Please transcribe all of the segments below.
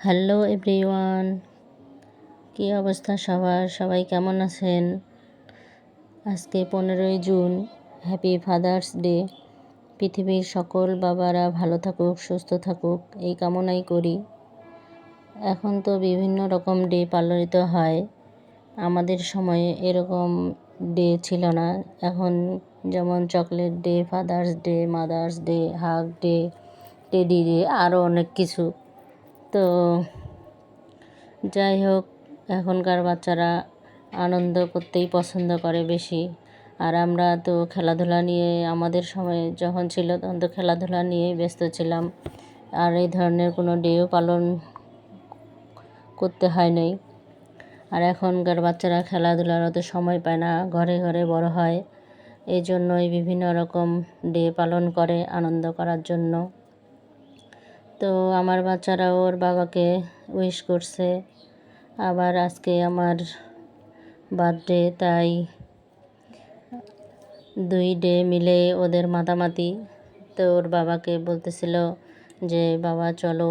Hello everyone, কী অবস্থা সবার? সবাই কেমন আছেন? আজকে 15ই জুন, হ্যাপি ফাদার্স ডে। পৃথিবীর সকল বাবারা ভালো থাকুক, সুস্থ থাকুক, এই কামনাই করি। এখন তো বিভিন্ন রকম ডে পালিত হয়। আমাদের সময়ে এরকম ডে ছিল না। এখন যেমন chocolate day, father's day, mother's day, hug day, teddy day, আরও অনেক কিছু। তো যাই হোক, এখনকার বাচ্চারা আনন্দ করতেই পছন্দ করে বেশি। আর আমরা তো খেলাধুলা নিয়ে, আমাদের সময় যখন ছিল তখন তো খেলাধুলা নিয়েই ব্যস্ত ছিলাম। আর এই ধরনের কোনো ডেও পালন করতে হয় নাই। আর এখনকার বাচ্চারা খেলাধুলার অত সময় পায় না, ঘরে ঘরে বড় হয়। এই জন্যই বিভিন্ন রকম ডে পালন করে আনন্দ করার জন্য। তো আমার বাচ্চারা ওর বাবাকে উইশ করছে। আবার আজকে আমার বার্থডে, তাই 2 ডে মিলে ওদের মাতামাতি। তো ওর বাবাকে বলতেছিল যে বাবা চলো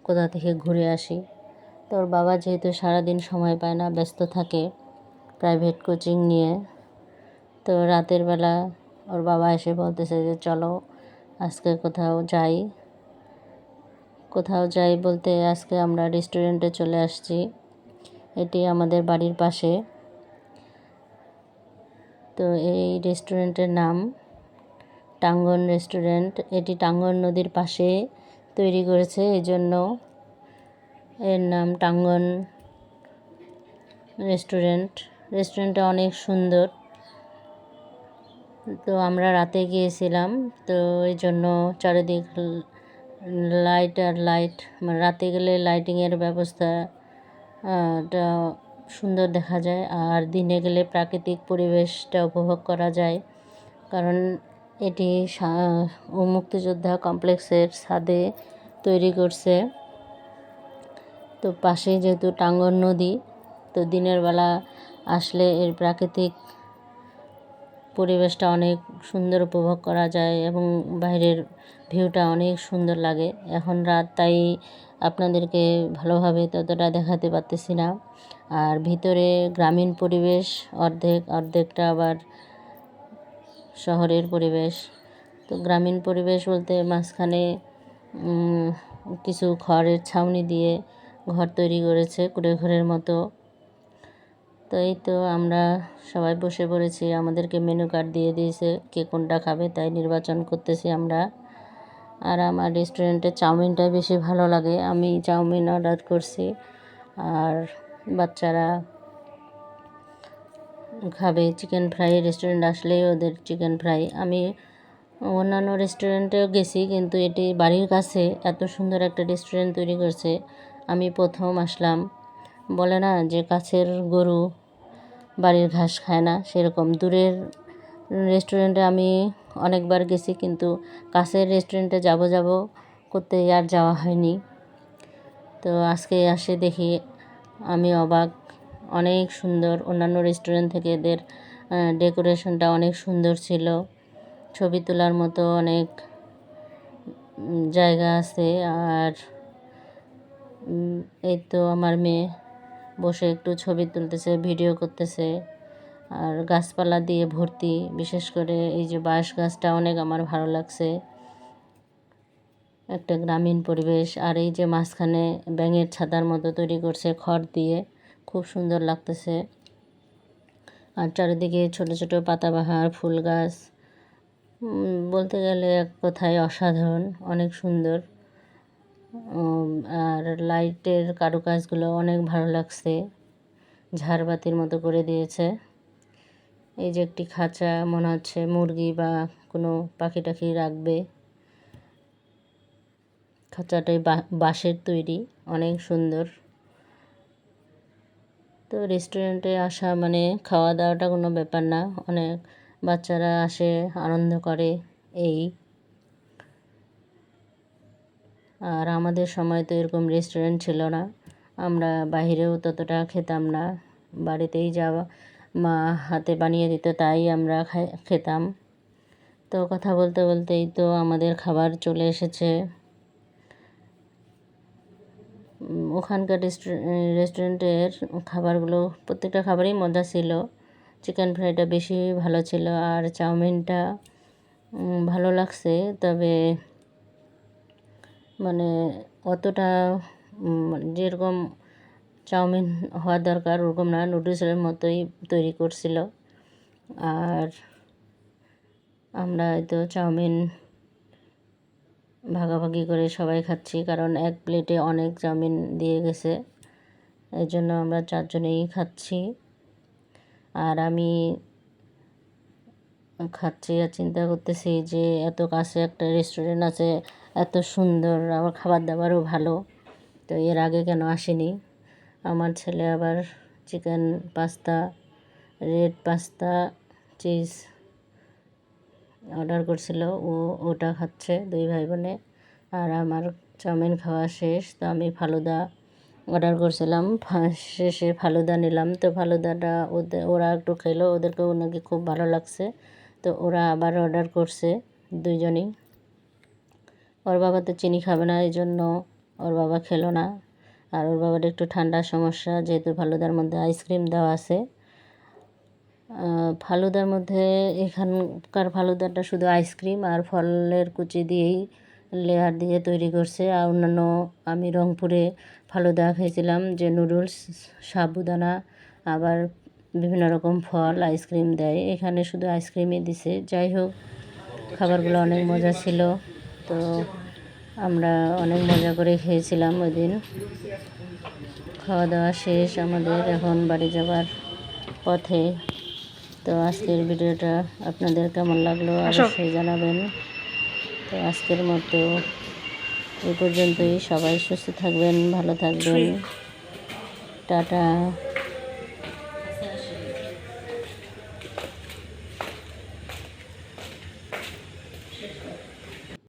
কোথা থেকে ঘুরে আসি। তো ওর বাবা যেহেতু সারাদিন সময় পায় না, ব্যস্ত থাকে প্রাইভেট কোচিং নিয়ে, তো রাতের বেলা ওর বাবা এসে বলতেছে যে চলো আজকে কোথাও যাই বলতে আজকে আমরা রেস্টুরেন্টে চলে আসছি। এটি আমাদের বাড়ির পাশে। তো এই রেস্টুরেন্টের নাম টাঙ্গন রেস্টুরেন্ট। এটি টাঙ্গন নদীর পাশে তৈরি করেছে, এই জন্য এর নাম টাঙ্গন রেস্টুরেন্ট। রেস্টুরেন্টটা অনেক সুন্দর। তো আমরা রাতে গিয়েছিলাম, তো এই জন্য চারিদিক লাইট আর লাইট, মানে রাতে গেলে লাইটিংয়ের ব্যবস্থা টা সুন্দর দেখা যায়, আর দিনে গেলে প্রাকৃতিক পরিবেশটা উপভোগ করা যায়। কারণ এটি মুক্তিযোদ্ধা কমপ্লেক্সের ছাদে তৈরি করছে। তো পাশেই যেহেতু টাঙ্গন নদী, তো দিনের বেলা আসলে এর প্রাকৃতিক পরিবেশটা অনেক সুন্দর উপভোগ করা যায় এবং বাইরের ভিউটা অনেক সুন্দর লাগে। এখন রাত, তাই আপনাদেরকে ভালোভাবে ততটা দেখাতে পারতেছি না। আর ভিতরে গ্রামীণ পরিবেশ অর্ধেকটা আবার শহরের পরিবেশ। তো গ্রামীণ পরিবেশ বলতে মাঝখানে কিছু খড়ের ছাউনি দিয়ে ঘর তৈরি করেছে, কুঁড়ে ঘরের মতো। তো এই তো আমরা সবাই বসে পড়েছি, আমাদেরকে মেনু কার্ড দিয়ে দিয়েছে কে কোনটা খাবে, তাই নির্বাচন করতেছি আমরা। আর আমার রেস্টুরেন্টে চাউমিনটাই বেশি ভালো লাগে, আমি চাউমিন অর্ডার করছি। আর বাচ্চারা খাবে চিকেন ফ্রাই। রেস্টুরেন্ট আসলেই ওদের চিকেন ফ্রাই। আমি অন্যান্য রেস্টুরেন্টেও গেছি, কিন্তু এটি বাড়ির কাছে এত সুন্দর একটা রেস্টুরেন্ট তৈরি করছে, আমি প্রথম আসলাম। বলে না যে কাছের গরু বাড়ির ঘাস খায় না, সেরকম দূরের রেস্টুরেন্টে আমি অনেকবার গেছি, কিন্তু কাছের রেস্টুরেন্টে যাব করতে আর যাওয়া হয়নি। তো আজকে আসে দেখি আমি অবাক, অনেক সুন্দর। অন্যান্য রেস্টুরেন্ট থেকে এদের ডেকোরেশনটা অনেক সুন্দর ছিল, ছবি তোলার মতো অনেক জায়গা আছে। আর এই তো আমার মেয়ে বসে একটু ছবি তুলতেছে, ভিডিও করতেছে। আর গাছপালা দিয়ে ভর্তি, বিশেষ করে এই যে বাঁশ গাছটা অনেক আমার ভালো লাগছে, একটা গ্রামীণ পরিবেশ। আর এই যে মাঝখানে ব্যাঙের ছাতার মতো তৈরি করছে খড় দিয়ে, খুব সুন্দর লাগতেছে। আর চারিদিকে ছোট ছোট পাতাবাহার ফুল গাছ, বলতে গেলে এক কথায় অসাধারণ, অনেক সুন্দর। আর লাইটের কারুকাজগুলো অনেক ভালো লাগছে, ঝাড়বাতির মতো করে দিয়েছে। এই যে একটি খাঁচা, মনে হচ্ছে মুরগি বা কোনো পাখি টাখি রাখবে। খাঁচাটাই বাঁশের তৈরি, অনেক সুন্দর। তো রেস্টুরেন্টে আসা মানে খাওয়া দাওয়াটা কোনো ব্যাপার না, অনেক বাচ্চারা আসে আনন্দ করে এই। আর আমাদের সময় তো এরকম রেস্টুরেন্ট ছিল না, আমরা বাইরেও ততটা খেতাম না, বাড়িতেই যাওয়া মা হাতে বানিয়ে দিত, তাই আমরা খেতাম। তো কথা বলতে বলতেই তো আমাদের খাবার চলে এসেছে। ওখানকার রেস্টুরেন্টের খাবারগুলো প্রত্যেকটা খাবারই মজা ছিল। চিকেন ফ্রাইটা বেশি ভালো ছিল আর চাউমিনটা ভালো লাগছে, তবে মানে অতটা যেরকম চাউমিন হওয়া দরকার ওরকম না, নুডলসের মতোই তৈরি করছিল। আর আমরা তো চাউমিন ভাগাভাগি করে সবাই খাচ্ছি, কারণ এক প্লেটে অনেক চাউমিন দিয়ে গেছে, এই জন্য আমরা 4 জনেই খাচ্ছি। আর আমি খাচ্ছি আর চিন্তা করতেছি যে এত কাছে একটা রেস্টুরেন্ট আছে, এত সুন্দর, আবার খাবার দাবারও ভালো, তো এর আগে কেন আসেনি। আমার ছেলে আবার chicken pasta, red pasta, cheese order করছিল, ওটা খাচ্ছে 2 ভাই বোনে। আর আমার চাউমিন খাওয়া শেষ, তো আমি ফালুদা অর্ডার করছিলাম, শেষে ফালুদা নিলাম। তো ফালুদাটা ওরা একটু খেলো, ওদেরকেও নাকি খুব ভালো লাগছে, তো ওরা আবার অর্ডার করছে 2 জনই। ওর বাবা তো চিনি খাবে না, এই জন্য ওর বাবা খেলো না। আর ওর বাবার একটু ঠান্ডার সমস্যা, যেহেতু ফালুদার মধ্যে আইসক্রিম দেওয়া আছে। ফালুদার মধ্যে এখানকার ফালুদাটা শুধু আইসক্রিম আর ফলের কুচি দিয়েই লেয়ার দিয়ে তৈরি করছে। আর অন্যান্য আমি রংপুরে ফালুদা খেয়েছিলাম, যে নুডলস, সাবুদানা, আবার বিভিন্ন রকম ফল আইসক্রিম দেয়, এখানে শুধু আইসক্রিমই দিছে। যাই হোক, খাবারগুলো অনেক মজা ছিল, তো আমরা অনেক মজা করে খেয়েছিলাম ওই দিন। খাওয়া দাওয়া শেষ আমাদের, এখন বাড়ি যাবার পথে। তো আজকের ভিডিওটা আপনাদের কেমন লাগলো অবশ্যই জানাবেন। তো আজকের মতো এই পর্যন্তই। সবাই সুস্থ থাকবেন, ভালো থাকবেন, টাটা।